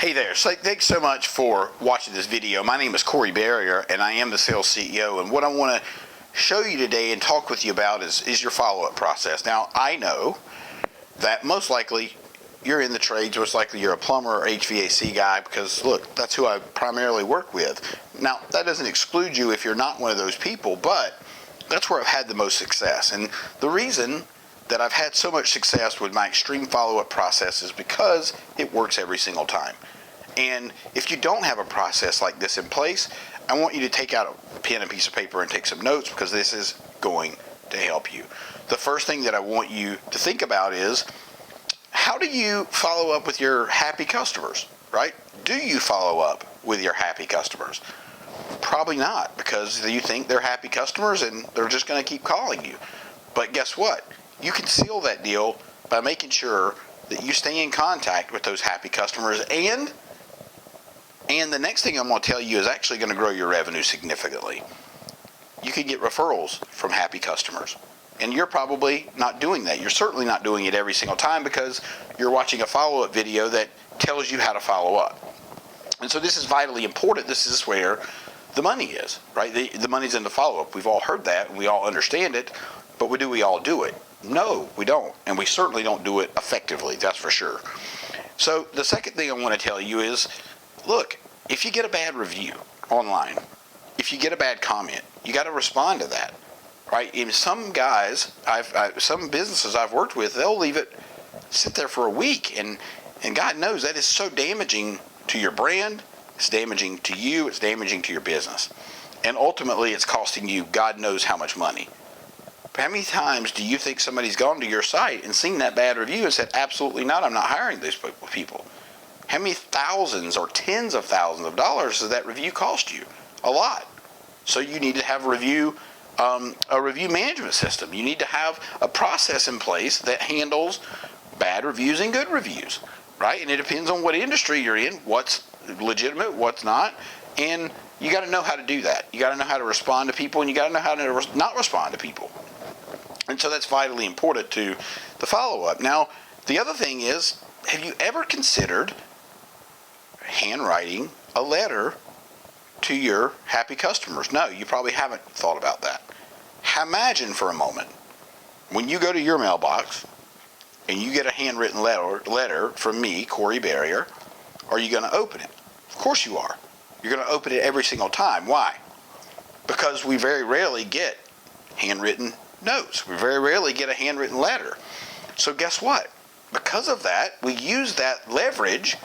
Hey there, so thanks so much for watching this video. My name is Corey Barrier and I am the sales CEO, and what I want to show you today and talk with you about is your follow-up process. Now, I know that most likely you're in the trades, most likely you're a plumber or HVAC guy, because look, that's who I primarily work with. Now, that doesn't exclude you if you're not one of those people, but that's where I've had the most success. And the reason that I've had so much success with my extreme follow-up process is because it works every single time. And if you don't have a process like this in place, I want you to take out a pen and piece of paper and take some notes, because this is going to help you. The first thing that I want you to think about is, how do you follow up with your happy customers, right? Do you follow up with your happy customers? Probably not, because you think they're happy customers and they're just going to keep calling you. But guess what? You can seal that deal by making sure that you stay in contact with those happy customers, and the next thing I'm going to tell you is actually going to grow your revenue significantly. You can get referrals from happy customers, and you're probably not doing that. You're certainly not doing it every single time, because you're watching a follow-up video that tells you how to follow up. And so this is vitally important. This is where the money is, right? The money's in the follow-up. We've all heard that and we all understand it, but do we all do it? No, we don't. And we certainly don't do it effectively, that's for sure. So the second thing I want to tell you is, look, if you get a bad review online, if you get a bad comment, you got to respond to that, right? And some guys, some businesses I've worked with, they'll leave it sit there for a week, and God knows that is so damaging to your brand. It's damaging to you. It's damaging to your business, and ultimately, it's costing you God knows how much money. How many times do you think somebody's gone to your site and seen that bad review and said, absolutely not, I'm not hiring these people? How many thousands or tens of thousands of dollars does that review cost you? A lot. So you need to have a review management system. You need to have a process in place that handles bad reviews and good reviews, right? And it depends on what industry you're in, what's legitimate, what's not, and you got to know how to do that. You got to know how to respond to people, and you got to know how to not respond to people. And so that's vitally important to the follow-up. Now, the other thing is, have you ever considered handwriting a letter to your happy customers? No, you probably haven't thought about that. Imagine for a moment, when you go to your mailbox and you get a handwritten letter from me, Corey Barrier, are you going to open it? Of course you are. You're going to open it every single time. Why? Because we very rarely get handwritten notes. We very rarely get a handwritten letter. So guess what? Because of that, we use that leverage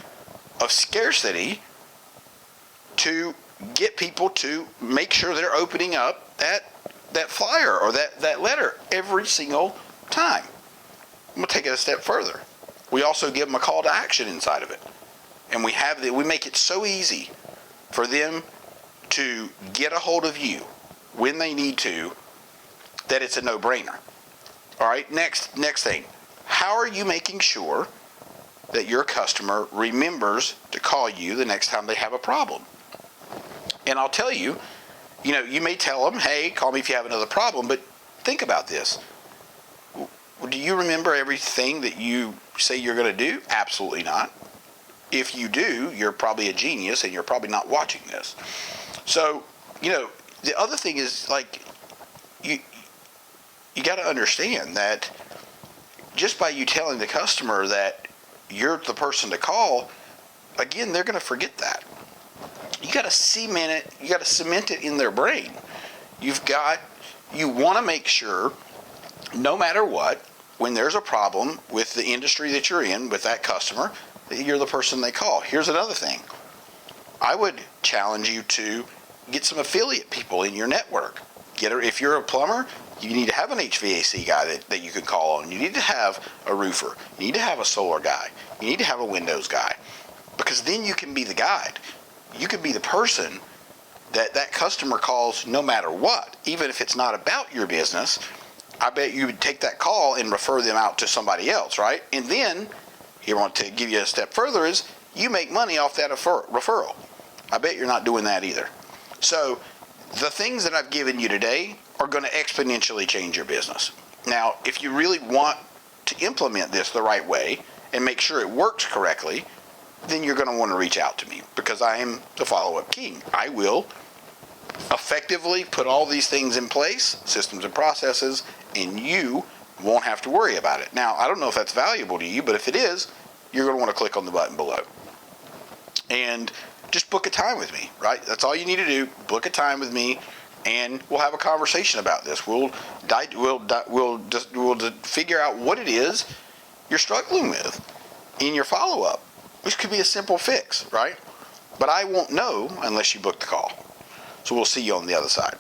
of scarcity to get people to make sure they're opening up that flyer or that letter every single time. I'm going to take it a step further. We also give them a call to action inside of it. And we make it so easy for them to get a hold of you when they need to, that it's a no-brainer. All right, next thing. How are you making sure that your customer remembers to call you the next time they have a problem? And I'll tell you, you may tell them, hey, call me if you have another problem, but think about this. Do you remember everything that you say you're going to do? Absolutely not. If you do, you're probably a genius and you're probably not watching this. So, the other thing is, like, you got to understand that just by you telling the customer that you're the person to call, again, they're going to forget that. You got to cement it. You got to cement it in their brain. You want to make sure, no matter what, when there's a problem with the industry that you're in, with that customer, that you're the person they call. Here's another thing. I would challenge you to get some affiliate people in your network. If you're a plumber, you need to have an HVAC guy that you can call on. You need to have a roofer. You need to have a solar guy. You need to have a Windows guy. Because then you can be the guide. You can be the person that customer calls no matter what. Even if it's not about your business, I bet you would take that call and refer them out to somebody else, right? And then, here I want to give you a step further, is you make money off that referral. I bet you're not doing that either. So the things that I've given you today are going to exponentially change your business. Now, if you really want to implement this the right way and make sure it works correctly, then you're going to want to reach out to me, because I am the follow-up king. I will effectively put all these things in place, systems and processes, and you won't have to worry about it. Now, I don't know if that's valuable to you, but if it is, you're going to want to click on the button below and just book a time with me, right? That's all you need to do. Book a time with me, and we'll have a conversation about this. We'll figure out what it is you're struggling with in your follow-up, which could be a simple fix, right? But I won't know unless you book the call. So we'll see you on the other side.